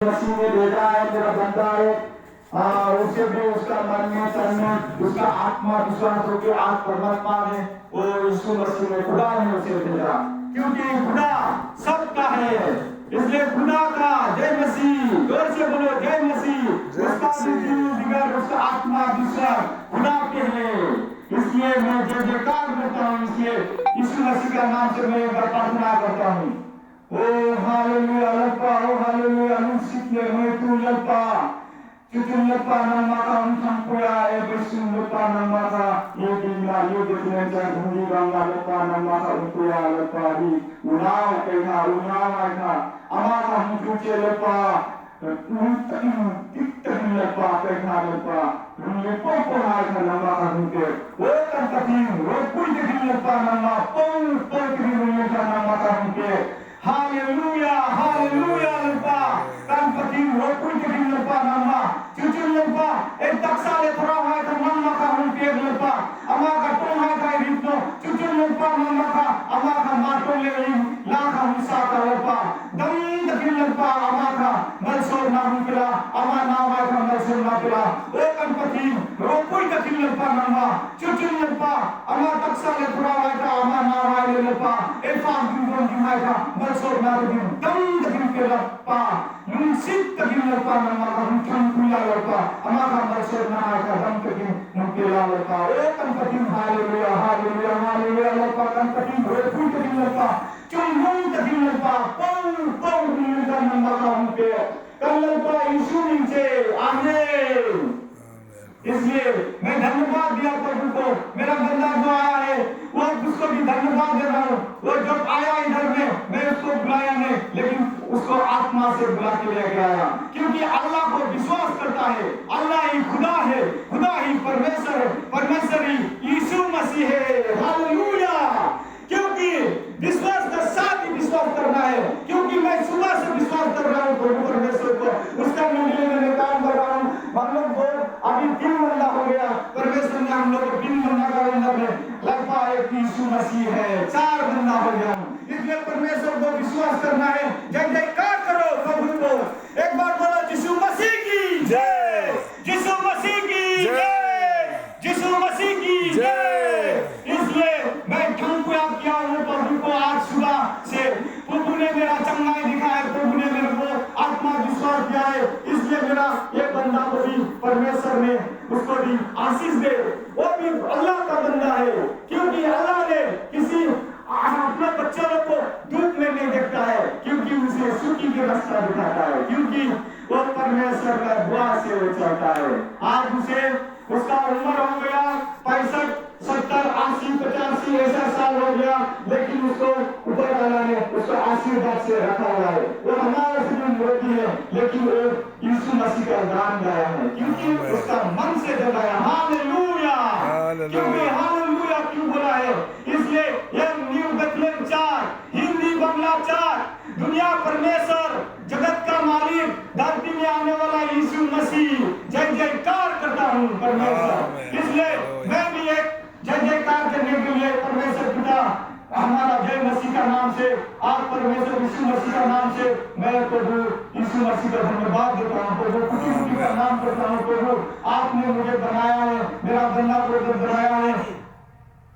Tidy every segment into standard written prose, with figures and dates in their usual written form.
मसीह ने भेजा है, मेरा बंदा है, उसे भी उसका मन में तन में उसका आत्मा विश्वास हो कि आज परमात्मा ने वो यीशु मसीह ने खुदा ने उसे भेजा, क्योंकि खुदा सबका है। इसलिए खुदा का जय मसीह, जोर से बोलो जय मसीह। उसका जिगर उसका आत्मा विश्वास खुदा पे है। इसलिए मैं जय जयकार करता हूँ, इसलिए यीशु मसीह का नाम से मैं प्रार्थना करता हूँ। ओ हालेलुया लपा, ओ hallelujah nusikle metu lapa, cucun lapa nama kau sampuya ebesun lapa nama kau ye bila ye dekne jan hundi bangga lapa nama kau sampuya lapa di unau kena unau kena amaka hundi lapa tiktak lapa kena lapa lepo pohai kena nama kau hundi o kan tapi o pun dekne lapa nama pong dekne nama kau hundi. Haleluya, haleluya lupa. Kan pating wapun keting lupa nama. Cucun lupa. Taksa le terang hai kan nama ka humpir lupa. Ama ka tong hai kai ritno. Cucun lupa nama ka. Ama ka matong le ing. La ka husa ka lupa. Dam keting lupa ama ka. Malsor na humpila. Ama na hai ka malsor na pila. O kan pating wapun keting lupa nama. Cucun lupa. Ama taksa le terang hai ka. Ama na hai le lupa. Efam dun hai ka. Malsor na rin dam keting lupa. Nunsit keting lupa nama ka huncang pula lupa. Ama ka malsor na hai ka. Dam keting pula lupa. O kan pating haleluya, haleluya, haleluya lupa. Kan pating wapun keting lupa. Cunggung keting lupa. Pong keting nama ka humpir. Kan lupa Yीशु नीचे आमीन। इसलिए मैं धन्यवाद दिया प्रभु को, मेरा बंदा जो आया है वो उसको भी धन्यवाद दे रहा हूँ। वो जब आया इधर में मैं उसको बुलाया नहीं, लेकिन उसको आत्मा से बुला के लेके आया, क्योंकि अल्लाह को विश्वास करता है। अल्लाह ही खुदा है, खुदा ही परमेश्वर है, परमेश्वर ही यीशु मसीह है। हालेलुया। क्योंकि विश्वास का साथ ही विश्वास करना है, क्योंकि मैं सुबह से विश्वास कर रहा हूँ प्रभु परमेश्वर को, उसका मिलने में काम कर रहा हूँ। हम लोग को अभी 3 महीना हो गया, परमेश्वर ने हम लोग को 3 महीना का अंदर में लगता है कि यीशु मसीह है। 4 महीना हो गया, इसलिए परमेश्वर को विश्वास करना है। जय जयकार करो प्रभु को, एक बार बोलो यीशु मसीह की जय, यीशु मसीह की जय, यीशु मसीह की जय। इसलिए मैं ठंकुआ किया हूँ प्रभु को आज सुबह से। प्रभु ने मेरा चंगाई दिखाया, प्रभु ने मेरे को आत्मा विश्वास दिया है। इसलिए मेरा एक बंदा को भी परमेश्वर ने उसको भी आशीष दे, वो भी अल्लाह का बंदा है, क्योंकि अल्लाह ने किसी अपने बच्चों को दुख में नहीं देखता है, क्योंकि उसे सुखी के रास्ता दिखाता है, क्योंकि वो परमेश्वर का दुआ से वो चलता है। आज उसे उसका उम्र हो गया 65, 70, 80, 85 ऐसा साल हो गया, लेकिन उसको ऊपर वाला ने उसको आशीर्वाद से रखा हुआ है। वो हमारे से भी विरोधी है, लेकिन वो यीशु मसीह का गान गाया है, क्योंकि उसका मन से जगाया। हालेलुया। क्योंकि हालेलुया क्यों बोला है? इसलिए यह न्यू बेथलेहम 4 हिंदी बांग्ला 4 दुनिया परमेश्वर जगत का मालिक धरती में आने वाला यीशु मसीह जय जयकार करता हूँ परमेश्वर। इसलिए मैं भी एक जय जयकार करने के लिए परमेश्वर पिता हमारा जय मसीह का नाम से, आप परमेश्वर यीशु मसीह का नाम से मैं प्रभु यीशु मसीह का धन्यवाद देता हूँ। प्रभु कुछ का नाम करता हूँ। प्रभु आपने मुझे बनाया है, मेरा बंदा को बनाया है।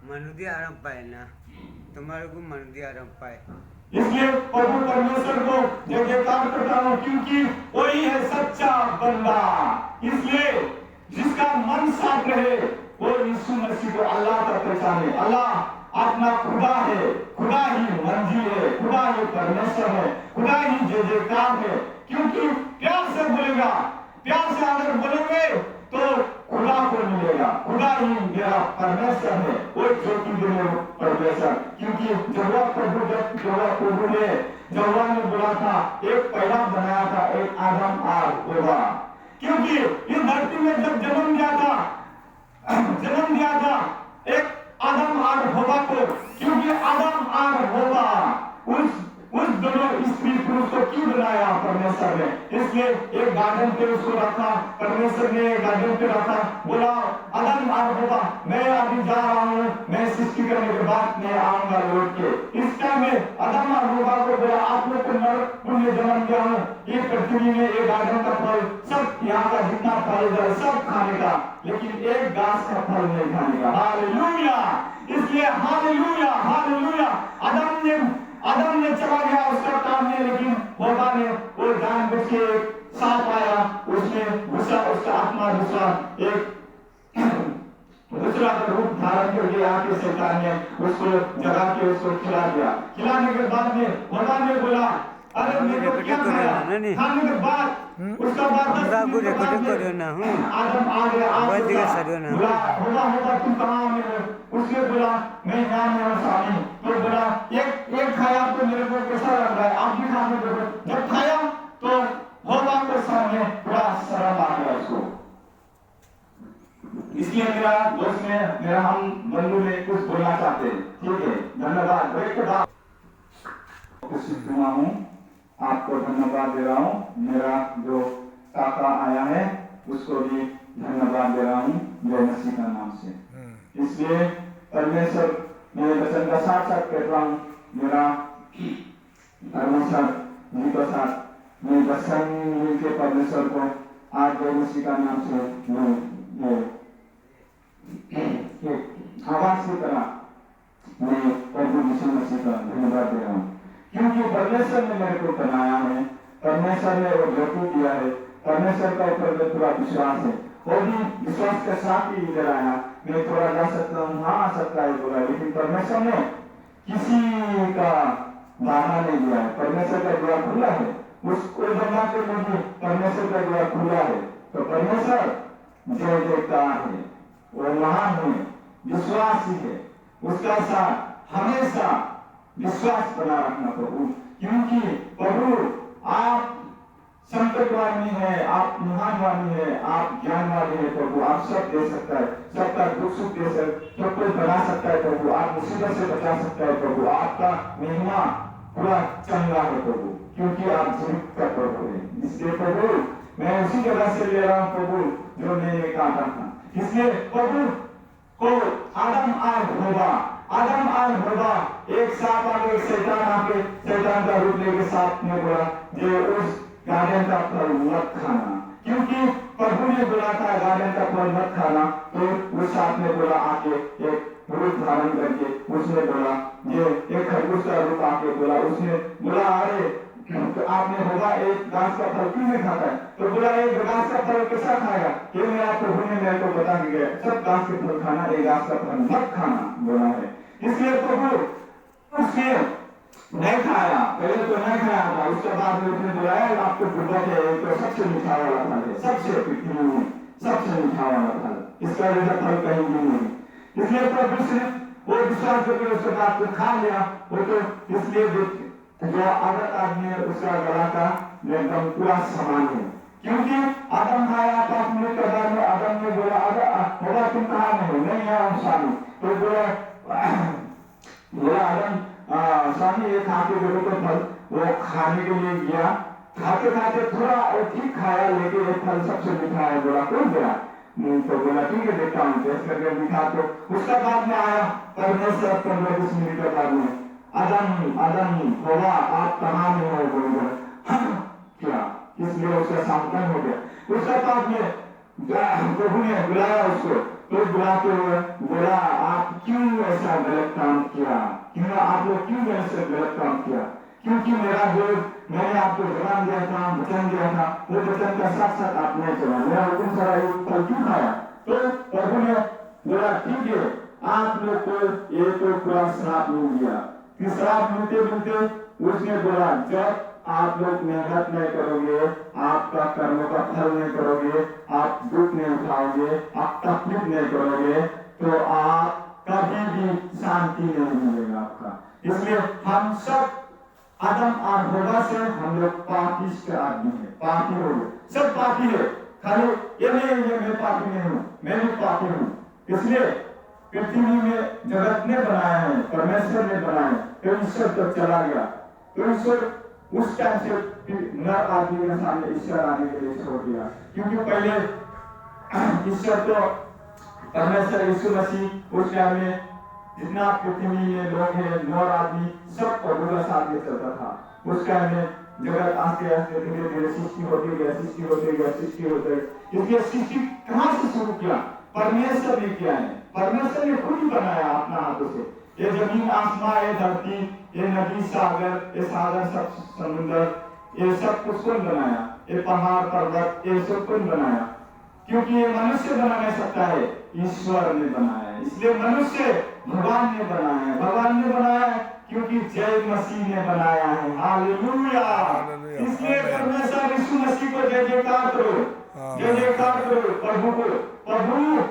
मनुदी आराम पाए ना, तुम्हारे को मनुदी आराम पाए। इसलिए प्रभु परमेश्वर को जय जयकार करता हूँ, क्योंकि वही है सच्चा बंदा। इसलिए जिसका मन साफ रहे वो यीशु मसीह को अल्लाह का पहचाने। अल्लाह अपना खुदा है, खुदा ही मंजिल है, खुदा ही परमेश्वर है, खुदा ही जय जयकार है। क्योंकि प्यार से बोलेगा, प्यार से अगर बोलेंगे तो खुदा को मिलेगा। खुदा ही मेरा परमेश्वर है, वो ज्योति देने परमेश्वर। क्योंकि जब प्रभु ने बोला था एक पहला बनाया था, एक आदम और हव्वा। क्योंकि इस धरती में जब जन्म दिया था एक आदम और हव्वा को, क्योंकि आदम और हव्वा उस दोनों स्त्री पुरुष को क्यों बनाया परमेश्वर ने? इसलिए एक गार्डन पे उसको रखा, परमेश्वर ने एक गार्डन पे रखा, बोला आदम और हवा मैं अभी जा रहा हूँ, मैं सृष्टि करने के बाद मैं आऊंगा लौट के। इस टाइम में आदम और हवा को बोला आप लोग को नर में जन्म दिया हूँ, ये पृथ्वी में एक गार्डन का फल सब यहाँ का जितना फल है सब खाने का, लेकिन एक घास का फल नहीं खाने का। हालेलुया। इसलिए हालेलुया हालेलुया। आदम ने चला गया उसका काम में, लेकिन हवा ने वो जानबूझ के सांप आया, उसने दूसरा उसका आत्मा दूसरा का रूप धारण करके आके शैतान ने उसको जगा के उसको खिला दिया। खिलाने के बाद में हवा ने बोला अरे मेरे को क्या खाया, खाने के बाद उसका बाद आदम आ गया होगा तुम कहाँ में हो? उसने बोला मैं यहाँ में हूँ स्वामी। तो बोला एक खाया तो मेरे को कैसा लग रहा है, आप भी खाने दो। जब खाया तो होगा के सामने बड़ा शर्म आ गया उसको। इसलिए मेरा दोस्त में मेरा हम बंधु में कुछ बोलना चाहते हैं, ठीक है? धन्यवाद। ब्रेक के बाद हूँ, आपको धन्यवाद दे रहा हूँ। मेरा जो काका आया है उसको भी धन्यवाद दे रहा हूँ जय मसीह का नाम से। इसलिए परमेश्वर मेरे वचन का साथ साथ कहता हूँ, मेरा परमेश्वर जी के साथ मैं वचन मिलके परमेश्वर को आज जय मसीह का नाम से मैं आवाज की तरह मैं प्रभु यीशु मसीह का धन्यवाद दे रहा हूँ, क्योंकि परमेश्वर ने मेरे को बनाया है, परमेश्वर ने वो धरती दिया है, परमेश्वर का ऊपर में पूरा विश्वास है। वो भी विश्वास के साथ ही इधर आया। मैं थोड़ा जा सकता हूँ, हाँ आ सकता है बोला, लेकिन परमेश्वर ने किसी का बहाना नहीं दिया है। परमेश्वर का द्वार खुला है, उसको बना के नहीं, परमेश्वर का द्वार खुला है। तो परमेश्वर जय जयकार है, वो महान है, विश्वास ही है। उसका साथ हमेशा विश्वास बना रखना प्रभु, क्योंकि प्रभु आप संकटवाणी है, आप महानवाणी है, आप ज्ञानवाणी है प्रभु। आप सब दे सकता है, सबका दुख सुख दे सकता, सबको बना सकता है प्रभु। आप मुसीबत से बचा सकता है प्रभु। आपका महिमा पूरा चंगा है प्रभु, क्योंकि आप जीवित का प्रभु है। इसलिए प्रभु मैं उसी जगह से ले रहा हूँ प्रभु जो मैंने कहा था। इसलिए प्रभु को आदम और हवा एक साथ आके शैतान आके शैतान का रूप लेके साथ में बोला जो उस गार्डन का फल मत खाना, क्योंकि प्रभु ने बोला था गार्डन का फल मत खाना। तो उस साथ में बोला आके एक रूप धारण करके उसने बोला ये एक खरगोश का रूप आके बोला, उसने बोला अरे तो आपने होगा एक घास का फल क्यों नहीं खाता है? तो बोला एक घास का फल कैसा खाएगा? ये मेरा प्रभु ने मेरे को बता के गया सब घास के फल खाना, एक घास का फल मत खाना बोला है। इसलिए प्रभु उसने नहीं खाया, पहले तो नहीं खाया था, उसके बाद में उसने बुलाया आपको बुद्धा के तो सबसे मीठा वाला फल है, सबसे पृथ्वी में सबसे मीठा वाला फल, इसका जैसा फल कहीं भी नहीं। इसलिए प्रभु सिर्फ वो विश्वास करके उसके बाद तो खा लिया। वो तो इसलिए जो अगर आदमी है उसका गला का एकदम पूरा समान है, क्योंकि आदम खाया था अपने कदम में। आदम ने बोला होगा तुम कहाँ में हो? नहीं है स्वामी। तो बोला आदम स्वामी ये खा के देखो तो फल, वो खाने के लिए गया, खाते खाते थोड़ा ठीक खाया, लेकिन ये फल सबसे मीठा है। बोला कौन गया? तो बोला ठीक है देखता हूँ, टेस्ट करके दिखा। तो उसका बाद में आया परमेश्वर 15-20 मिनट के बाद में आदम होगा आप कहाँ में हो? बोल क्या, इसलिए उसका सावधान हो गया। उसका बाद में प्रभु ने बुलाया उसको, तो बुलाते हुए बोला आप क्यों ऐसा गलत काम किया? क्यों आप लोग क्यों ऐसे गलत काम किया? क्योंकि मेरा जो मैंने आपको जवाब दिया था, वचन दिया था, वो वचन का साथ साथ आप नहीं चला। मेरा हुक्म सारा फल क्यों खाया? तो प्रभु ने बोला ठीक है आप लोग को ये तो पूरा श्राप मिल गया। कि श्राप मिलते मिलते उसने बोला जब आप लोग मेहनत नहीं करोगे, आपका कर्म का फल नहीं करोगे, आप दुख नहीं उठाओगे, आप तकलीफ नहीं करोगे, तो आप कभी भी शांति नहीं मिलेगा आपका। इसलिए हम सब आदम और हवा से हम लोग पापिष्ट आदमी है, पापी हो गए, सब पापी है। खाली ये नहीं है मैं पापी नहीं हूँ, मैं भी पापी हूँ। इसलिए पृथ्वी में जगत ने बनाया है, परमेश्वर ने बनाया, तो ईश्वर तक चला गया। तो ईश्वर उस टाइम से नर आदमी के सामने ईश्वर आने के लिए छोड़ दिया, क्योंकि पहले ईश्वर तो परमेश्वर यीशु मसीह उस टाइम में जितना पृथ्वी में लोग हैं, नर आदमी सब प्रभु के साथ में चलता था। उस टाइम में जगत आस्ते आस्ते धीरे धीरे सृष्टि होती गया, सृष्टि होती गया, सृष्टि होती गई। इसलिए सृष्टि कहाँ से शुरू किया? परमेश्वर ने किया है। परमेश्वर ने खुद ही बनाया अपना हाथों से। ये जमीन आसमां, ये धरती, ये नदी, सागर, ये सागर, सब समुद्र, ये सब कुछ कौन बनाया? ये पहाड़ पर्वत, ये सब कौन बनाया? क्योंकि ये मनुष्य बना नहीं सकता है, ईश्वर ने बनाया है। इसलिए मनुष्य भगवान ने बनाया है, भगवान ने बनाया है, क्योंकि जय मसीह ने बनाया है। हालेलुया। इसलिए परमेश्वर यीशु मसीह को जय जयकार करो, जय जयकार करो प्रभु को। प्रभु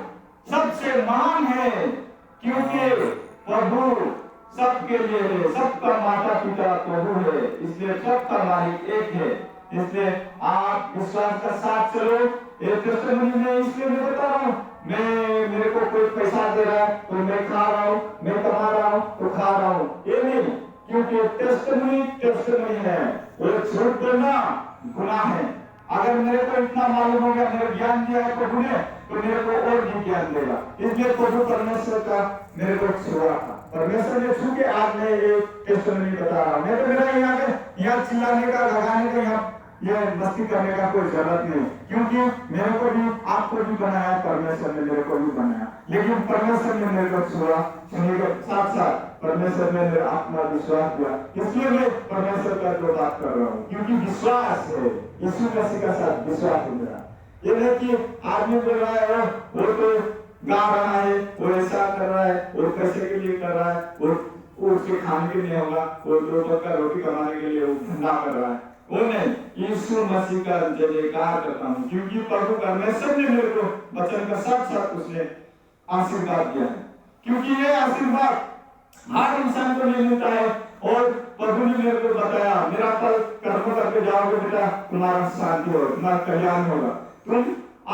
सबसे महान है, क्योंकि प्रभु सबके लिए है, सबका माता पिता प्रभु है, इसलिए सबका मालिक एक है। इसलिए आप विश्वास का साथ चलो। ये टेस्टिमनी में इसलिए मैं बता रहा हूँ, मैं मेरे को कोई पैसा दे रहा है तो मैं खा रहा हूँ, मैं कमा रहा हूँ तो खा रहा हूँ, ये नहीं, क्योंकि टेस्टिमनी है। वो झूठ बोलना गुनाह है। अगर मेरे को इतना मालूम हो गया, मेरे ज्ञान दिया है प्रभु ने, तो मेरे को और भी ज्ञान देगा। इसलिए प्रभु परमेश्वर का मेरे को छुआ था, परमेश्वर ने छू के आज मैं ये टेस्टिमनी बता रहा हूँ। मैं तो मेरा यहाँ चिल्लाने का, लगाने का, यहाँ ये मस्ती करने का कोई जरूरत नहीं, क्योंकि मेरे को भी, आपको भी बनाया परमेश्वर ने, मेरे को भी बनाया। लेकिन परमेश्वर ने मेरे को छुआ, छूने के साथ साथ परमेश्वर ने मेरा आत्मा विश्वास दिया। इसलिए मैं परमेश्वर का जो बात कर रहा हूँ, क्योंकि विश्वास है, यीशु मसीह का साथ विश्वास है मेरा। ये नहीं कि आदमी बोल रहा है वो तो गा रहा है, वो ऐसा कर रहा है, वो पैसे के लिए कर रहा है, वो उसके खाने के लिए होगा, वो दो का रोटी कमाने के लिए वो धंधा कर रहा है, वो नहीं। यीशु मसीह का जय जयकार करता हूँ, क्योंकि प्रभु परमेश्वर ने मेरे को वचन का साथ साथ उसने आशीर्वाद दिया है। क्योंकि ये आशीर्वाद हर इंसान को नहीं मिलता है, और प्रभु ने मेरे को बताया, मेरा फल कर्म करके जाओगे बेटा, तुम्हारा शांति होगा, तुम्हारा कल्याण होगा, तुम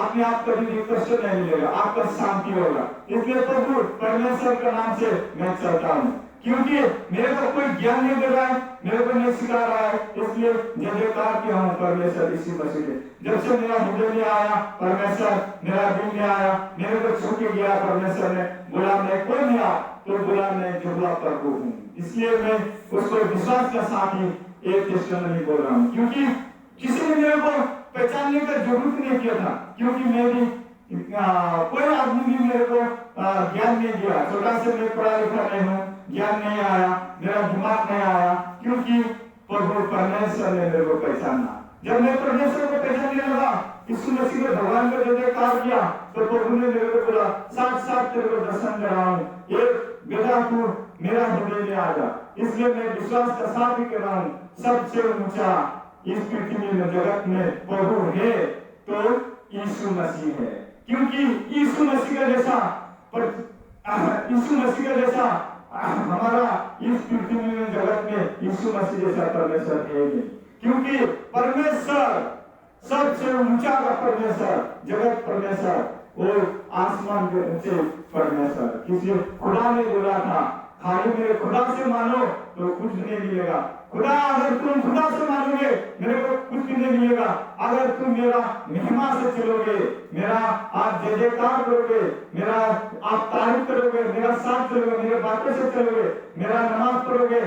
अपने आप कभी भी कष्ट नहीं मिलेगा, आपका शांति होगा। इसलिए प्रभु परमेश्वर के नाम से मैं चलता हूँ, क्योंकि मेरे को कोई ज्ञान नहीं दे रहा है, मेरे को नहीं सिखा रहा है, इसलिए जय जयकार किया हूँ परमेश्वर यीशु मसीह के। जब से मेरा हृदय में आया परमेश्वर, मेरा दिल में आया, मेरे को छू के गया परमेश्वर ने, बोला मैं कोई नहीं आ, तो बोला मैं जुड़वा प्रभु हूँ। इसलिए मैं उसको विश्वास के साथ ही एक टेस्टिमनी बोल रहा हूँ, क्योंकि किसी ने मेरे को पहचानने का जरूरत नहीं किया था, क्योंकि मेरी कोई आदमी भी मेरे को ज्ञान नहीं दिया। छोटा से मैं पढ़ा लिखा नहीं हूँ, ज्ञान नहीं आया, मेरा दिमाग नहीं आया, क्योंकि प्रभु परमेश्वर ने मेरे को पहचाना। जब मैं परमेश्वर को पहचानने लगा, यीशु मसीह ने भगवान का जय जयकार किया, तो प्रभु ने मेरे को बोला साथ साथ तेरे को दर्शन दे रहा हूँ, एक बेटा तू मेरा हृदय में आ जा। इसलिए मैं विश्वास के साथ ही कर रहा हूँ, सबसे ऊंचा इस पृथ्वी में जगत में प्रभु है तो यीशु मसीह है, क्योंकि यीशु मसीह का जैसा हमारा इस पृथ्वी में जगत में यीशु मसीह जैसा परमेश्वर है नहीं, क्योंकि परमेश्वर सबसे ऊंचा का परमेश्वर, जगत परमेश्वर, वो आसमान के ऊंचे परमेश्वर। किसी खुदा ने बोला था, खाली मेरे खुदा से मानो तो कुछ नहीं मिलेगा। खुदा, अगर तुम खुदा से मानोगे मेरे को कुछ भी नहीं मिलेगा। अगर तुम मेरा महिमा से चलोगे, मेरा आप जय जयकार करोगे, मेरा आप तारीफ करोगे, मेरा साथ चलोगे, मेरे बातों से चलोगे, मेरा नमाज पढ़ोगे,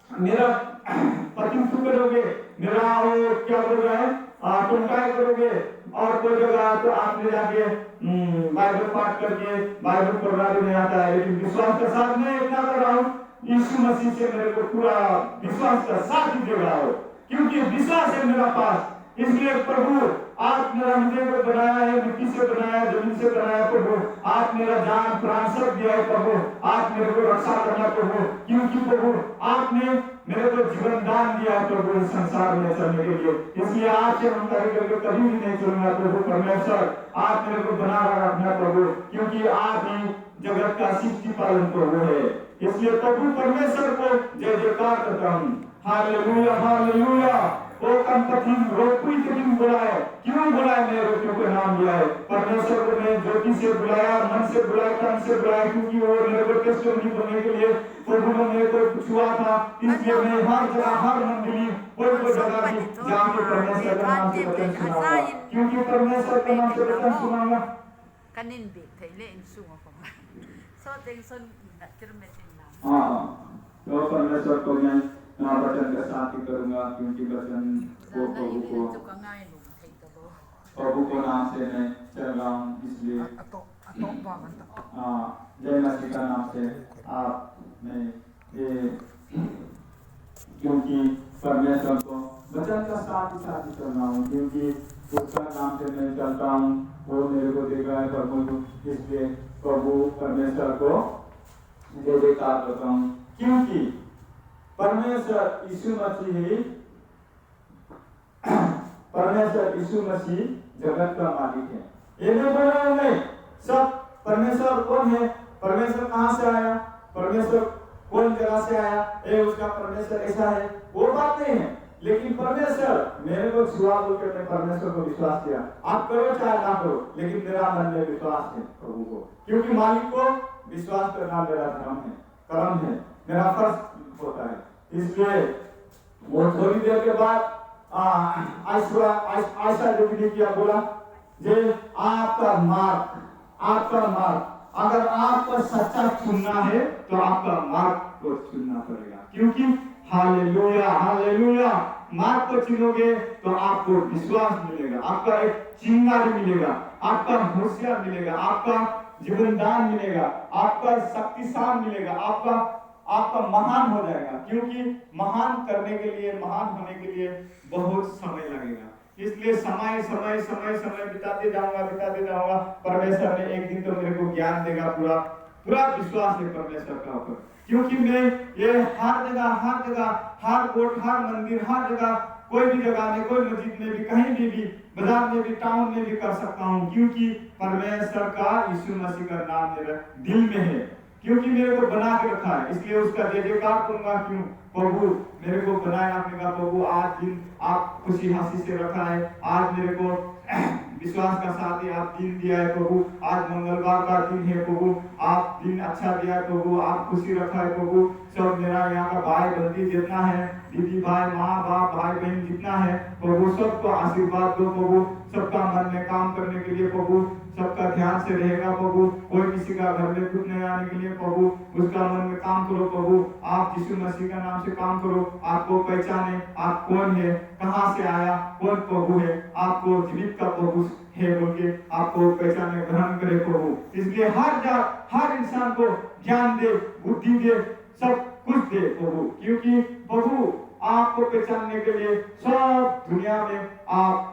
मेरा पतिंतु करोगे, मेरा वो क्या बोल रहा है टुनकाय करोगे, और कोई जगह तो आपने जाके बाइबल पाठ करके बाइबल पढ़ना भी नहीं आता है, लेकिन विश्वास के साथ मैं इतना कर रहा हूँ, यीशु मसीह से मेरे को पूरा विश्वास का साथ ही जुड़ा हो, क्योंकि विश्वास है मेरा पास। इसलिए प्रभु आप मेरा हृदय को बनाया है, मिट्टी से बनाया, जमीन से बनाया प्रभु, आप मेरा जान प्राण सब दिया है प्रभु, आप मेरे को रक्षा करना प्रभु, क्योंकि प्रभु आपने मेरे को जीवन दान दिया है प्रभु इस संसार में चलने के लिए। इसलिए आपसे हम करके कभी भी नहीं चलूंगा प्रभु परमेश्वर, आप मेरे को बना रखना प्रभु, क्योंकि आप ही जगत का सृष्टि पालन प्रभु है। इसलिए प्रभु परमेश्वर को जय जयकार करता हूँ। Hallelujah hallelujah. वो कंपतिन रोकुई के दिन बुलाए, क्यों बुलाए? मैं रोटियों का नाम लिया है। परमेश्वर को मैं ज्योति से बुलाया, मन से बुलाया क्योंकि वो मेरे को टेस्टमनी बनने के लिए प्रभु ने मेरे को छुआ था। इसलिए मैं हर जगह हर मंडली कोई जगह भी जाके परमेश्वर का नाम से वचन सुनाऊंगा, क्योंकि परमेश्वर का नाम से वचन सुनाऊंगा। kanin big thầy lên xuống không so tiếng xuân chưa mấy tiếng nào हाँ, तो परमेश्वर को मैं वचन का साथ ही करूंगा, क्योंकि वचन को प्रभु को नाम से मैं चल रहा हूँ, इसलिए जय मसीह का नाम से आप मैं ये, क्योंकि परमेश्वर को वचन का साथ ही करना हूँ, क्योंकि उसका नाम से मैं चलता हूँ, वो मेरे को देगा है प्रभु, इसलिए प्रभु परमेश्वर को जय जयकार करता हूँ, क्योंकि परमेश्वर यीशु मसीह जगत का मालिक है। ये नहीं बोला हमने सब परमेश्वर कौन है, परमेश्वर कहाँ से आया, परमेश्वर कौन जगह से आया, ये उसका परमेश्वर ऐसा है, वो बात नहीं है। लेकिन परमेश्वर मेरे को छुआ बोलकर मैं परमेश्वर को विश्वास किया। आप करो चाहे ना करो, लेकिन मेरा मन में विश्वास है प्रभु को, क्योंकि मालिक को विश्वास करना मेरा धर्म है, कर्म है, मेरा फर्ज होता है। इसलिए वो थोड़ी देर के बाद ऐसा जो भी किया, बोला जे आपका मार्ग अगर आपको सच्चा चुनना है तो आपका मार्ग को चुनना पड़ेगा, क्योंकि हालेलुया मार्ग को चुनोगे तो आपको विश्वास मिलेगा, आपका एक चिंगारी मिलेगा, आपका होशियार मिलेगा, आपका जीवन दान मिलेगा, आपका शक्तिशान मिलेगा, आपका महान हो जाएगा, क्योंकि महान करने के लिए, महान होने के लिए बहुत समय लगेगा। इसलिए समय बिताते जाऊंगा। परमेश्वर ने एक दिन तो मेरे को ज्ञान देगा, पूरा विश्वास है परमेश्वर का ऊपर, क्योंकि मैं ये हर जगह हर कोर्ट, हर मंदिर, हर जगह, कोई भी जगह में, कोई मस्जिद में भी, कहीं भी बाजार में भी, टाउन में भी कर सकता हूँ, क्योंकि परमेश्वर का यीशु मसीह का नाम मेरे दिल में है, क्योंकि मेरे को बना के रखा है। इसलिए उसका जय जयकार करूंगा, क्यों प्रभु मेरे को बनाया आपने कहा, प्रभु आज दिन आप खुशी हंसी से रखा है, आज मेरे को विश्वास का साथ ही आप दिन दिया है प्रभु, आज मंगलवार का दिन है प्रभु, आप दिन अच्छा दिया है प्रभु, आप खुशी रखा है प्रभु। सब मेरा यहाँ का भाई बंदी जितना है, दीदी भाई, माँ बाप, भाई बहन जितना है प्रभु, सबको आशीर्वाद दो प्रभु, सबका मन में काम करने के लिए प्रभु, सबका ध्यान से रहेगा प्रभु, कोई किसी का घर में कुछ नहीं आने के लिए प्रभु, उसका मन में काम करो प्रभु, आप यीशु मसीह का नाम से काम करो, आपको पहचाने आप कौन है, कहाँ से आया, कौन प्रभु है, आपको जीवित का प्रभु है बोल के आपको पहचाने, ग्रहण करे प्रभु। इसलिए हर इंसान को ज्ञान दे, बुद्धि दे, सब कुछ दे प्रभु, क्योंकि प्रभु आपको पहचानने के लिए सब दुनिया में आप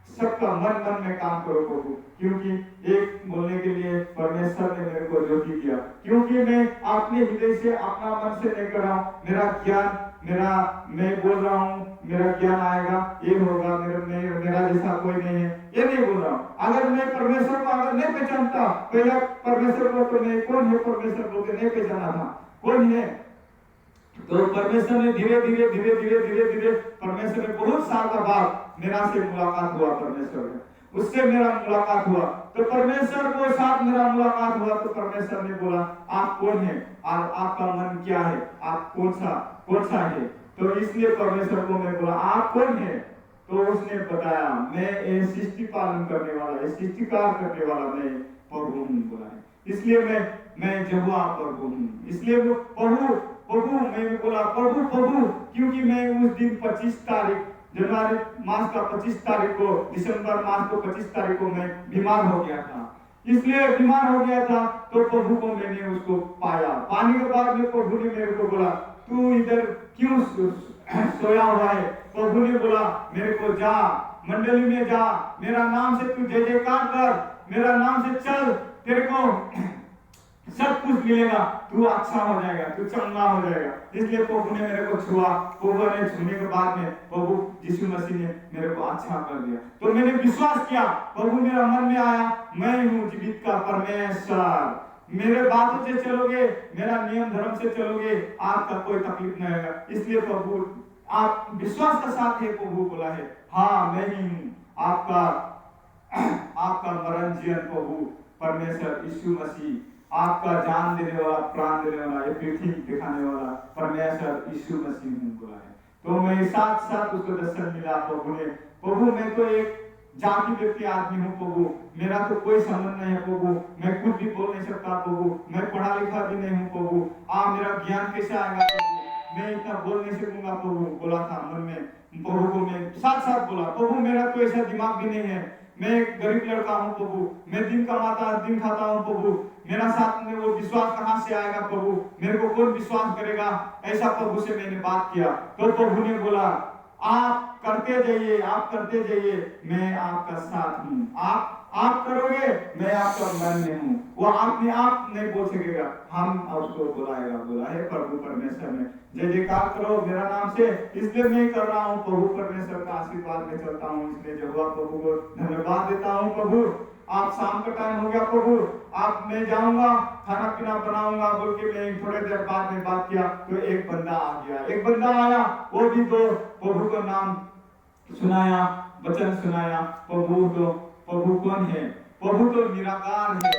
सबका मन में काम करो प्रभु, क्योंकि एक बोलने के लिए परमेश्वर ने मेरे को ज्योति दिया, क्योंकि मैं अपने हृदय से, अपना मन से नहीं कर रहा हूँ, मेरा ज्ञान, मैं बोल रहा हूँ मेरा ज्ञान आएगा, ये होगा, मेरा जैसा कोई नहीं है, ये नहीं बोल रहा हूँ। अगर मैं परमेश्वर को अगर नहीं पहचानता, पहला परमेश्वर को तो मैं कौन है परमेश्वर को नहीं पहचाना था, कौन है, तो परमेश्वर ने धीरे धीरे परमेश्वर ने बहुत साल का बाद मेरा से मुलाकात हुआ, परमेश्वर ने उससे मेरा मुलाकात हुआ, तो परमेश्वर को साथ मेरा मुलाकात हुआ, तो परमेश्वर ने बोला आप कौन है और आपका मन क्या है, आप कौन सा है, तो इसलिए परमेश्वर को मैं बोला आप कौन है, तो उसने बताया मैं सृष्टि पालन करने वाला, सृष्टिकार करने वाला मैं प्रभु हूँ बोला है। इसलिए मैं यहोवा प्रभु हूँ, इसलिए वो प्रभु मैं बोला प्रभु, क्योंकि मैं उस दिन 25 तारीख जनवरी मास का 25 तारीख को, दिसंबर मास को 25 तारीख को मैं बीमार हो गया था, इसलिए बीमार हो गया था, तो प्रभु को मैंने उसको पाया, पाने के बाद में प्रभु ने मेरे को बोला तू इधर क्यों सोया हुआ है, प्रभु ने बोला मेरे को जा मंडली में जा, मेरा नाम से तू जय जयकार कर, मेरा नाम से चल, तेरे को सब कुछ मिलेगा, तू अच्छा हो जाएगा, तू चंगा हो जाएगा। इसलिए प्रभु ने मेरे को छुआ, प्रभु ने छूने के बाद में प्रभु यीशु मसीह ने मेरे को अच्छा कर दिया, तो मैंने विश्वास किया, प्रभु मेरा मन में आया, मैं हूँ जीवित का परमेश्वर, मेरे बातों से चलोगे, मेरा नियम धर्म से चलोगे, आपका कोई तकलीफ नहीं होगा। इसलिए प्रभु आप विश्वास के साथ है, प्रभु बोला है हाँ मैं ही हूँ आपका मरण जीवन प्रभु, परमेश्वर यीशु मसीह, आपका जान देने वाला, प्राण देने वाला, ये पृथ्वी दिखाने वाला परमेश्वर यीशु मसीह ने बोला है। तो मैं साथ साथ उसको दर्शन मिला प्रभु ने, प्रभु मैं तो एक जाति व्यक्ति आदमी हूँ प्रभु, मेरा तो कोई संबंध नहीं है प्रभु, मैं कुछ भी बोल नहीं सकता प्रभु, मैं पढ़ा लिखा भी नहीं हूँ प्रभु, मेरा ज्ञान कैसे आएगा प्रभु, मैं इतना बोल नहीं सकूंगा प्रभु, बोला था मन में प्रभु को। मैं साथ साथ बोला प्रभु मेरा तो ऐसा दिमाग भी नहीं है, मैं एक गरीब लड़का हूँ प्रभु, मैं दिन कमाता दिन खाता हूँ प्रभु, मेरा साथ में वो विश्वास कहाँ से आएगा प्रभु, मेरे को कौन विश्वास करेगा, ऐसा प्रभु से मैंने बात किया। तो प्रभु ने बोला आप करते जाइए, आप करते जाइए, मैं आपका साथ हूँ, आप करोगे मैं आपका मन में हूँ। वो अपने आप नहीं बोल सकेगा, हम उसको बुलाएगा। बोला है प्रभु परमेश्वर ने, जय जयकार करो मेरा नाम से, इसलिए मैं कर रहा हूँ प्रभु परमेश्वर का आशीर्वाद में चलता हूँ, इसलिए यहोवा प्रभु को धन्यवाद देता हूँ। प्रभु आप शाम का टाइम हो गया प्रभु, आप मैं जाऊंगा खाना पीना बनाऊंगा बोल के मैं थोड़ी देर बाद में बात किया तो एक बंदा आ गया, एक बंदा आया, वो भी तो प्रभु का नाम सुनाया, वचन सुनाया। प्रभु कौन है? प्रभु तो निराकार है,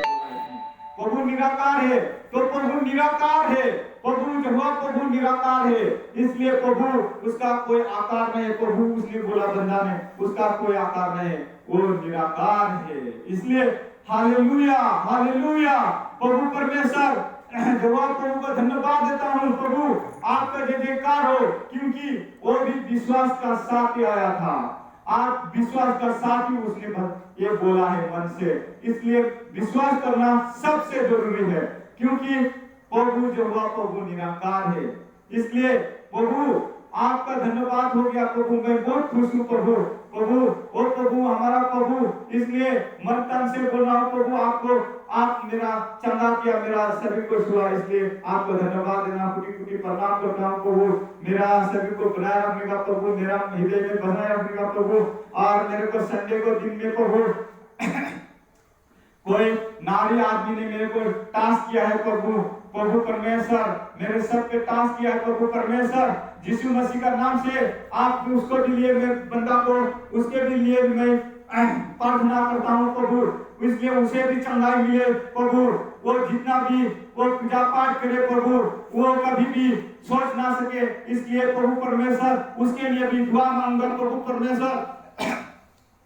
प्रभु निराकार है, तो प्रभु निराकार है, प्रभु जो हुआ प्रभु निराकार है, इसलिए प्रभु उसका कोई आकार नहीं है। प्रभु उसने बोला बंदा ने, उसका कोई आकार नहीं है, वो निराकार है। इसलिए हालेलुया हालेलुया, प्रभु परमेश्वर जवाब प्रभु का धन्यवाद देता हूँ। प्रभु आपका जय जयकार हो, क्योंकि वो भी विश्वास का साथ ही आया था, आप विश्वास का साथ ही उसने ये बोला है मन से। इसलिए विश्वास करना सबसे जरूरी है, क्योंकि प्रभु जो हुआ प्रभु निराकार है। इसलिए प्रभु आपका धन्यवाद हो गया प्रभु, मैं बहुत खुश हूँ प्रभु। ओ प्रभु हमारा प्रभु, इसलिए मन तन से बोल रहा हूँ प्रभु, आपको आप मेरा चंगा किया, मेरा सभी को छुआ, इसलिए आपको धन्यवाद देना, कुटी कुटी प्रणाम करता हूँ प्रभु। मेरा सभी को बनाए रखने का प्रभु, मेरा हृदय में बनाए रखने का प्रभु, और मेरे को संडे को दिन में प्रभु कोई नारी आदमी ने मेरे को टास्क किया है प्रभु परमेश्वर, मेरे सब पे टास्क किया है प्रभु परमेश्वर। यीशु मसीह का नाम से आप उसको भी लिए, मैं बंदा को उसके भी लिए मैं प्रार्थना करता हूँ प्रभु, इसलिए उसे भी चंगाई मिले प्रभु। वो जितना भी वो पूजा पाठ करे प्रभु, वो कभी भी सोच ना सके, इसलिए प्रभु परमेश्वर उसके लिए भी दुआ मांगूंगा प्रभु परमेश्वर,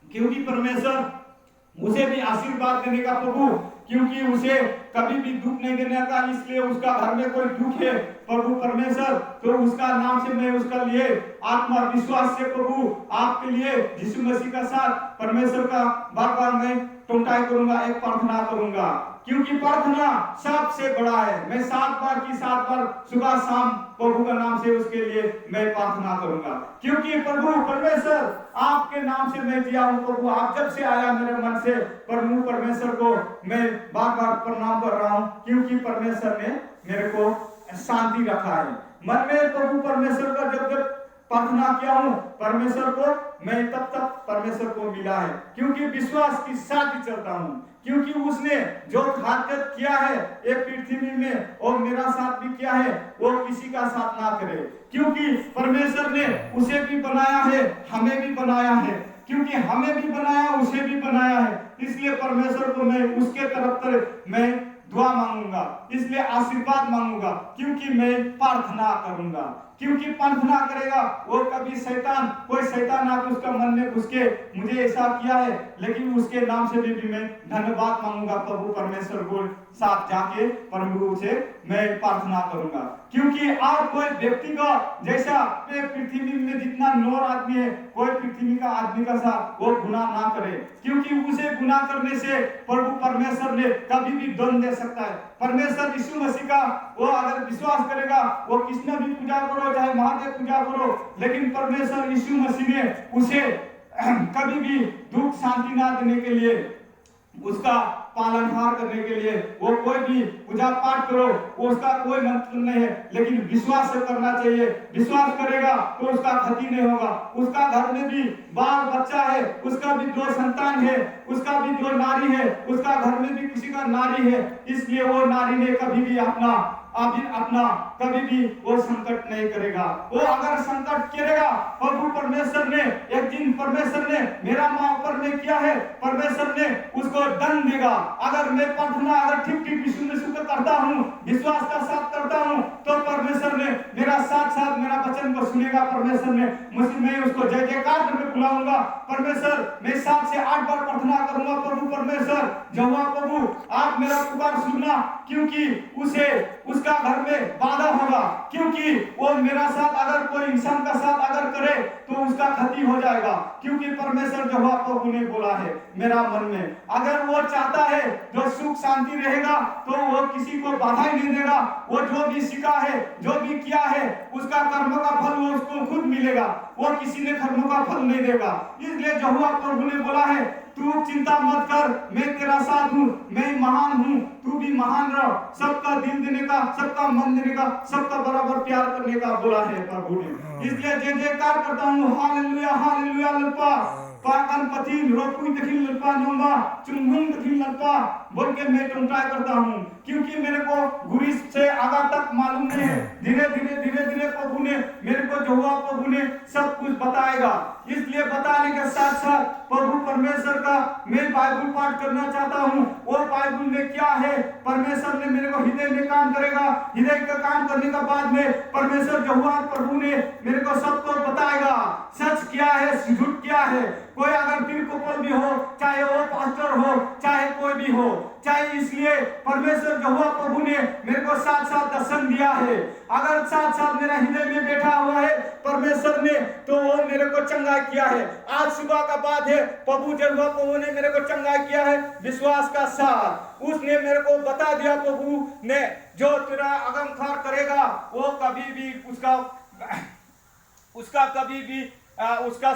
क्योंकि परमेश्वर उसे भी आशीर्वाद देने का प्रभु, क्योंकि उसे कभी भी दुख नहीं देने का, इसलिए उसका घर में कोई दुख है प्रभु परमेश्वर, तो उसका नाम से मैं उसका लिए आत्मा विश्वास से प्रभु आपके लिए यीशु मसीह का साथ परमेश्वर का बार बार मैं टोंटाई करूंगा, एक प्रार्थना करूंगा, क्योंकि प्रार्थना सबसे बड़ा है। मैं 7 बार सुबह शाम प्रभु का नाम से उसके लिए मैं प्रार्थना करूंगा, क्योंकि प्रभु परमेश्वर आपके नाम से मैं जिया हूं प्रभु। आप जब से आया मेरे मन से प्रभु परमेश्वर को मैं बार बार प्रणाम कर रहा हूं, क्योंकि परमेश्वर ने मेरे को शांति रखा है मन में। प्रभु परमेश्वर का जब प्रार्थना किया हूं परमेश्वर को, मैं तब परमेश्वर को मिला है, क्योंकि विश्वास के साथ ही चलता हूं, क्योंकि उसने जो खातिर किया है ये पृथ्वी में और मेरा साथ भी किया है, वो किसी का साथ ना करे, क्योंकि परमेश्वर ने उसे भी बनाया है, हमें भी बनाया है, क्योंकि हमें भी बनाया उसे भी बनाया है। इसलिए परमेश्वर को मैं उसके तरफ मैं दुआ मांगूंगा, इसलिए आशीर्वाद मांगूंगा, क्योंकि मैं प्रार्थना करूंगा, क्योंकि प्रार्थना करेगा वो कभी शैतान कोई शैतान आकर उसका मन में घुस के मुझे ऐसा किया है, लेकिन उसके नाम से भी मैं धन्यवाद मांगूंगा प्रभु परमेश्वर को साथ जाके प्रभु से मैं प्रार्थना करूंगा, क्योंकि और कोई व्यक्ति का जैसा पृथ्वी में जितना 9 आदमी है, कोई पृथ्वी का आदमी का साथ वो गुनाह ना करे, क्योंकि उसे गुनाह करने से प्रभु परमेश्वर ने कभी भी दंड दे सकता है। परमेश्वर यीशु मसीह का वो अगर विश्वास करेगा, वो किसने भी पूजा करो, चाहे महादेव पूजा करो, लेकिन परमेश्वर यीशु मसीह ने उसे कभी भी दुख शांति ना देने के लिए, उसका पालनहार करने के लिए, वो कोई भी पूजा पाठ करो वो उसका कोई मतलब नहीं है, लेकिन विश्वास से करना चाहिए। विश्वास करेगा तो उसका क्षति नहीं होगा। उसका घर में भी बाल बच्चा है, उसका भी 2 संतान है, उसका भी 2 नारी है, उसका घर में भी किसी का नारी है, इसलिए वो नारी ने कभी भी अपना कभी भी वो संकट नहीं करेगा। वो अगर संकट करेगा, प्रभु परमेश्वर ने एक दिन लेकिन परमेश्वर ने मेरा माँ ऊपर में किया है, परमेश्वर ने उसको दंड देगा। अगर मैं प्रार्थना अगर ठीक ठीक यीशु मसीह को करता हूँ, विश्वास का साथ करता हूँ, तो परमेश्वर ने मेरा साथ साथ मेरा वचन को सुनेगा। परमेश्वर ने मसीह मैं उसको जय जयकार करके बुलाऊंगा। परमेश्वर मैं 7 से 8 बार प्रार्थना करूंगा, प्रभु परमेश्वर यहोवा प्रभु आप मेरा पुकार सुनना, क्योंकि उसे उसका घर में बाधा होगा, क्योंकि वो मेरा साथ अगर कोई इंसान का साथ अगर करे तो उसका क्षति हो जाएगा। क्योंकि परमेश्वर यहोवा प्रभु ने बोला है मेरा मन में, अगर वो चाहता है जो सुख शांति रहेगा तो वो किसी को बाधा ही नहीं देगा। वो जो भी सीखा है, जो भी किया है, उसका कर्म का फल वो उसको खुद मिलेगा, वो किसी ने कर्म का फल नहीं देगा। इसलिए यहोवा प्रभु ने बोला है तू चिंता मत कर, मैं तेरा साथ हूँ, मैं महान हूँ, तू भी महान रह। सबका दिल देने का, सबका मन देने का, सबका बराबर प्यार करने का बोला है प्रभु ने। इसलिए जय जयकार करता हूँ, हालेलुया हालेलुया लल्पा पाकन पति रोकुई दखिल लल्पा नोंबा चुंगुंग दखिल लल्पा बोल के मैं ट्राई करता हूँ, क्योंकि मेरे को गुरिस से आगा तक मालूम नहीं है। धीरे धीरे प्रभु ने मेरे को यहोवा प्रभु ने सब कुछ बताएगा। इसलिए बताने के साथ साथ प्रभु परमेश्वर का मैं बाइबल पाठ करना चाहता हूँ। वो बाइबल में क्या है, परमेश्वर ने मेरे को हृदय में काम करेगा। हृदय का काम करने के बाद में परमेश्वर यहोवा प्रभु ने मेरे को सबको बताएगा, सच क्या है झूठ क्या है। कोई अगर दिल को पल भी हो, चाहे वो पास्टर हो, चाहे कोई भी हो, चाहे, इसलिए परमेश्वर यहोवा प्रभु ने मेरे को साथ साथ दर्शन दिया है। अगर साथ साथ मेरा हृदय में बैठा हुआ है परमेश्वर ने, तो वो मेरे को चंगा किया है। आज सुबह का बात है, प्रभु यहोवा प्रभु ने मेरे को चंगा किया है विश्वास का साथ। उसने मेरे को बता दिया प्रभु ने, जो तेरा अगमखार करेगा वो कभी भी उसका कभी भी उसका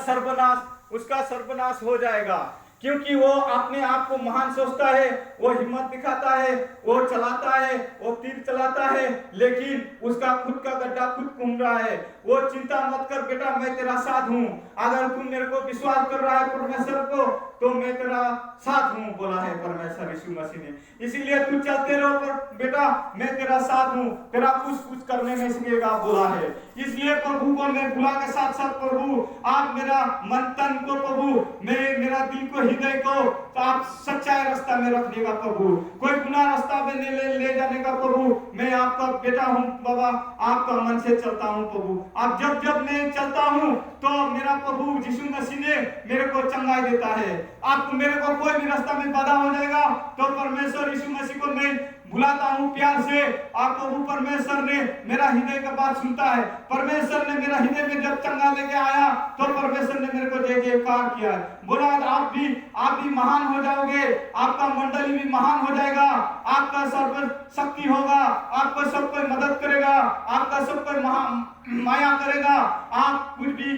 सर्वनाश हो जाएगा। क्योंकि वो अपने आप को महान सोचता है, वो हिम्मत दिखाता है, वो चलाता है, वो तीर चलाता है, लेकिन उसका खुद का गड्ढा खुद घूम रहा है। वो चिंता मत कर बेटा, मैं तेरा साथ हूँ। अगर तू मेरे को विश्वास कर रहा है परमेश्वर को, तो मैं तेरा साथ हूँ बोला है परमेश्वर यीशु मसीह ने। इसीलिए तू चलते रहो पर बेटा, मैं तेरा साथ हूँ, तेरा कुछ करने में सीखेगा बोला है। इसलिए प्रभु को मैं बुला के साथ साथ प्रभु आप मेरा मन तन को प्रभु मेरा दिल को हृदय को तो आप सच्चाई रास्ता में रखने का प्रभु, कोई गुनाह रास्ता में ले जाने का प्रभु। मैं आपका बेटा हूँ बाबा, आपका मन से चलता हूँ प्रभु। आप जब मैं चलता हूँ तो मेरा प्रभु यीशु मसीह ने मेरे को चंगाई देता है। आपको मेरे को कोई भी रास्ता में बाधा हो जाएगा तो परमेश्वर यीशु मसीह को मैं बुलाता हूँ प्यार से। आप प्रभु परमेश्वर ने मेरा हृदय का बात सुनता है। परमेश्वर ने मेरा हृदय में जब चंगा लेके आया तो परमेश्वर ने मेरे को जय जयकार किया, बोला आप भी महान हो जाओगे, आपका मंडली भी महान हो जाएगा, आपका सर्व शक्ति होगा, आपको सब कोई मदद करेगा, आपका सब कोई माया करेगा, आप कुछ भी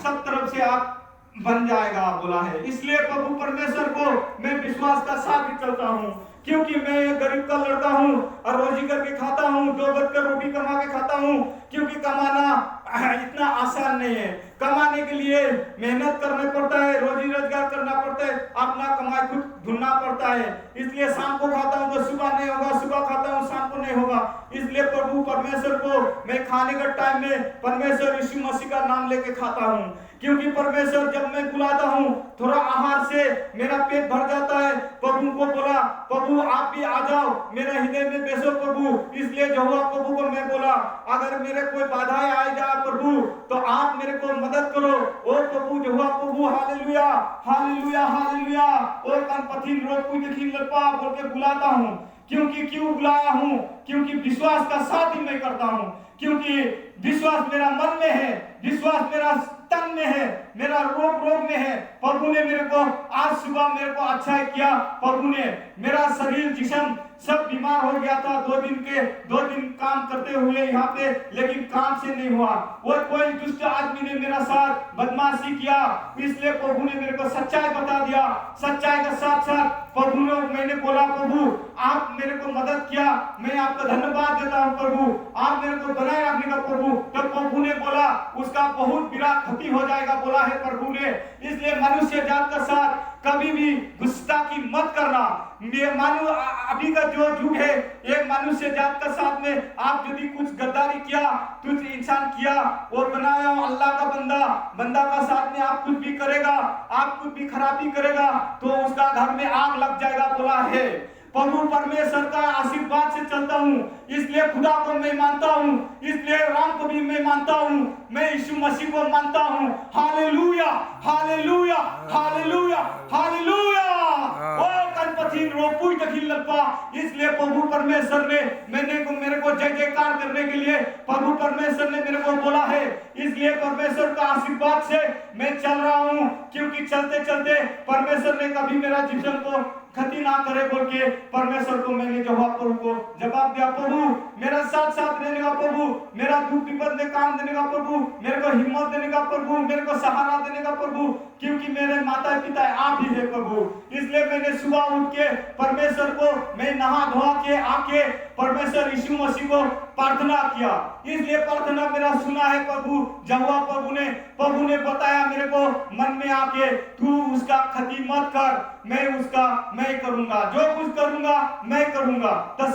सब तरफ से आप बन जाएगा बोला है। इसलिए प्रभु परमेश्वर को मैं विश्वास का साथ ही चलता हूँ, क्योंकि मैं गरीब का लड़का हूँ और रोजी करके खाता हूँ, 2 बजकर रोटी कमा के खाता हूँ। क्योंकि कमाना इतना आसान नहीं है, कमाने के लिए मेहनत करना पड़ता है, रोजी रोजगार करना पड़ता है, अपना कमाई खुद ढूंढना पड़ता है। इसलिए शाम को खाता हूँ तो सुबह नहीं होगा, सुबह खाता हूँ शाम को नहीं होगा। इसलिए प्रभु परमेश्वर को मैं खाने के टाइम में परमेश्वर यीशु मसीह का नाम लेके खाता हूँ, क्योंकि परमेश्वर जब मैं बुलाता हूँ थोड़ा आहार से मेरा पेट भर जाता है। प्रभु को बोला प्रभु आप भी आ जाओ मेरे हृदय में बेसो प्रभु। इसलिए यहोवा प्रभु को मैं बोला अगर मेरे कोई बाधाएं आ जाए प्रभु तो आप मेरे को मदद करो। ओ प्रभु यहोवा प्रभु हालेलुया हालेलुया हालेलुया। और कनपथी रोग कोई देखी लपा बोल के बुलाता हूँ। क्यों बुलाया हूँ? क्योंकि विश्वास का साथ ही मैं करता हूँ, क्योंकि विश्वास मेरा मन में है, विश्वास मेरा तन में है, मेरा रोग में है। प्रभु ने मेरे को आज सुबह मेरे को अच्छा किया। प्रभु ने मेरा शरीर जिस्म सब बीमार हो गया था, 2 दिन काम करते हुए यहाँ पे, लेकिन काम से नहीं हुआ। वो कोई दुष्ट आदमी ने मेरा साथ बदमाशी किया, इसलिए प्रभु ने मेरे को सच्चाई बता दिया। सच्चाई के साथ साथ प्रभु ने मैंने बोला प्रभु आप मेरे को मदद किया, मैं आपका धन्यवाद देता हूँ प्रभु, आप मेरे को बनाए रखने का प्रभु। तब प्रभु ने बोला उसका बहुत बड़ा क्षति हो जाएगा बोला है प्रभु ने। इसलिए मनुष्य जात का साथ कभी भी गुस्ताखी मत करना। मानो अभी का जो युग है, एक मनुष्य जात का साथ में आप यदि कुछ गद्दारी किया, कुछ इंसान किया और बनाया अल्लाह का बंदा का साथ में आप कुछ भी करेगा, आप कुछ भी खराबी करेगा तो उसका घर में आग लग जाएगा बोला है। प्रभु परमेश्वर का आशीर्वाद से चलता हूँ, इसलिए खुदा को मैं मानता हूँ, इसलिए राम को भी मैं मानता हूँ, मैं यीशु मसीह को मानता हूँ। Hallelujah, hallelujah, hallelujah, hallelujah. ओ कनपथीन रोपुई तखिल लल्पा। इसलिए प्रभु परमेश्वर ने मेरे को जय जयकार करने के लिए प्रभु परमेश्वर ने मेरे को बोला है। इसलिए परमेश्वर का आशीर्वाद से मैं चल रहा हूँ, क्योंकि चलते चलते परमेश्वर ने कभी मेरा जीवन को क्षति ना करे बोल के परमेश्वर को मैंने प्रभु को जवाब दिया। प्रभु मेरा साथ साथ रहने का, प्रभु मेरा दुख विपद में काम देने का, प्रभु मेरे को हिम्मत देने का, प्रभु मेरे को सहारा देने का, प्रभु क्योंकि मेरे माता पिता आप ही है प्रभु। इसलिए मैंने सुबह उठ के परमेश्वर को मैं नहा धोआ के आके परमेश्वर यीशु मसीह को प्रार्थना किया। इसलिए प्रार्थना मेरा सुना है प्रभु। जब प्रभु ने बताया मेरे को मन में आके, तू उसका क्षति मत कर, मैं करूंगा, जो कुछ करूंगा मैं करूंगा। तो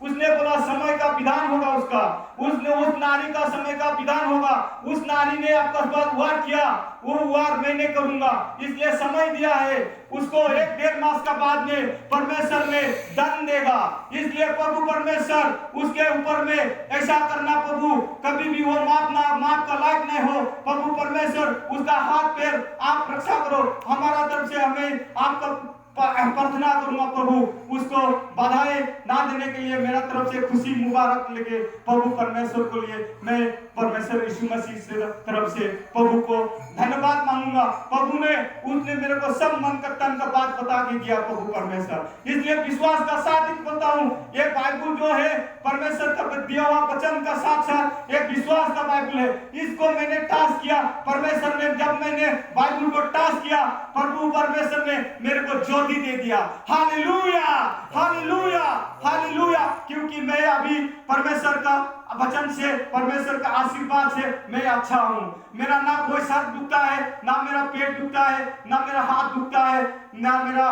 उसने बोला समय का विधान होगा उसका, उस नारी का समय का विधान होगा। उस नारी ने आपका वार किया, वो वार मैंने करूंगा। इसलिए समय दिया है उसको, 1-1.5 मास का बाद में परमेश्वर ने दंड देगा। इसलिए प्रभु परमेश्वर उसके ऊपर में ऐसा करना प्रभु, कभी भी वो माफ का लायक नहीं हो। प्रभु परमेश्वर उसका हाथ पैर आप रक्षा करो। हमारा तरफ से हमें आपका प्रार्थना करूंगा प्रभु, उसको बाधाएं ना देने के लिए मेरा तरफ से खुशी मुबारक लेके प्रभु परमेश्वर को लिए मैं परमेश्वर यीशु मसीह से तरफ से प्रभु को धन्यवाद मांगूंगा। प्रभु ने उसने मेरे को सब मन का तन का बात बता के दिया प्रभु परमेश्वर। इसलिए विश्वास का साथ ही बोलता हूँ, ये बाइबल जो है परमेश्वर का दिया हुआ वचन का साथ साथ एक विश्वास का बाइबल है। इसको मैंने टास्क किया परमेश्वर ने, जब मैंने बाइबल को टास्क किया प्रभु परमेश्वर ने मेरे को ज्योति दे दिया। Hallelujah, hallelujah, hallelujah. क्योंकि मैं अभी परमेश्वर का वचन से, परमेश्वर का आशीर्वाद से मैं अच्छा हूँ। मेरा ना कोई सर दुखता है, ना मेरा पेट दुखता है, ना मेरा हाथ दुखता है, ना मेरा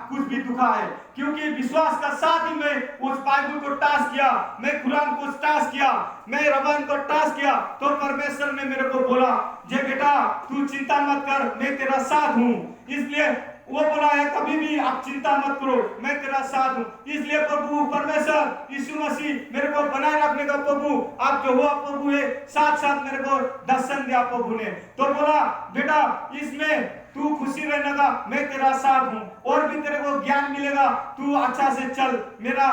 कुछ भी दुखा है। क्योंकि विश्वास का साथ ही मैं उस बाइबल को टास्क किया, मैं कुरान को टास्क किया, मैं रबान को टास्क किया, तो परमेश्वर ने मेरे को बोला, जे बेटा तू चिंता मत कर, मैं तेरा साथ हूँ। इसलिए वो बोला है कभी भी आप चिंता मत करो, मैं तेरा साथ हूँ। इसलिए प्रभु परमेश्वर यीशु मसीह मेरे को बनाए रखने का प्रभु, आप जो हुआ प्रभु है, साथ साथ मेरे को दर्शन दिया प्रभु ने। तो बोला बेटा इसमें तू खुशी रहने का, मैं तेरा साथ हूँ, और भी तेरे को ज्ञान मिलेगा, तू अच्छा से चल, मेरा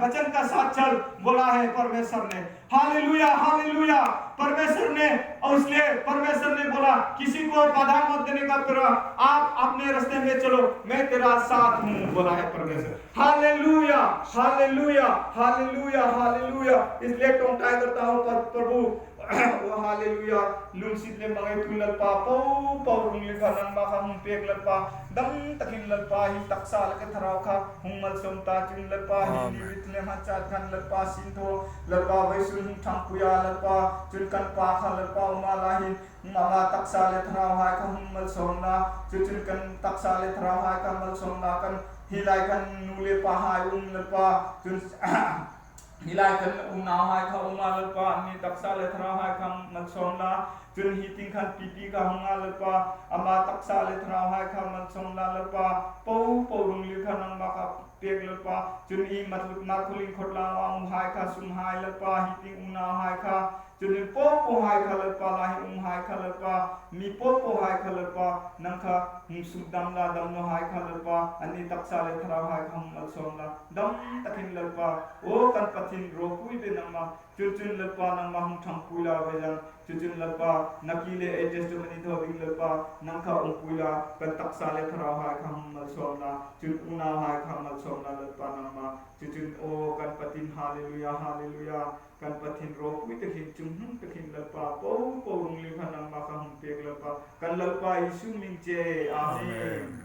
वचन का साथ चल बोला है परमेश्वर ने। Hallelujah, hallelujah. परमेश्वर ने, और इसलिए परमेश्वर ने बोला किसी को बाधा मत देने का, तेरा आप अपने रास्ते में चलो, मैं तेरा साथ हूँ बोला है परमेश्वर। Hallelujah, hallelujah, hallelujah, hallelujah. इसलिए टोंटाई करता हूँ प्रभु वो हालेलुया। लुंसित ले मंगे तुल लल्पा पौ रुंगले का नंबा का हम पेग लल्पा दम तकिन लल्पा ही तकसाल के थराव का हुमल सोमता चिन लल्पा ही निवित ले मचात खान लल्पा सिंथो लल्पा वैसुन ठंकुया लल्पा चुनकन पाखा लल्पा उमालाही मामा तकसाले थराव हाय का हुमल सोमना चुनकन तकसाले थराव हाय का मल सोमना कन हिलाई कन नूले पहाय लल्पा चुन हिलाई कन उनाव हाय का उमा लल्पा नि तकसाले थराव हाय का मल सोमना चुन हितिंग खान पीटी का हुंगा लल्पा अमा तकसाले थराव हाय का मल सोमना लल्पा पौ रुंगली का नंबा का पेग लल्पा चुन ई मतलब नाकुलिंग खोटला वांग हाय का सुम हाय लल्पा हितिंग उना हाय का चुन पो हाय का लल्पा लाही हाय का लल्पा मी पो हाय का लल्पा नंखा सुदम ला दम हाय का लल्पा अनि तकसाले थराव हाय का मल सोमना दम तकिन लल्पा ओ कनपथिन रोपुई बे नंमा चुन लल्पा नंमा हम ठंकुला बेजन चुन लल्पा नकीले एडजस्ट मनी तो बिंग लल्पा नंखा उपुला कन तकसाले थराव हाय का मल सोमना चुन उना हाय का मल सोमना लल्पा नंमा चुन ओ कनपथिन हालेलुया, हालेलुया। कनपथिन रोपुई तकिन चुम तकिन लल्पा पौ रुंगली का नंमा का हम पेग लल्पा कन लल्पा यीशु मिंचे आमीन।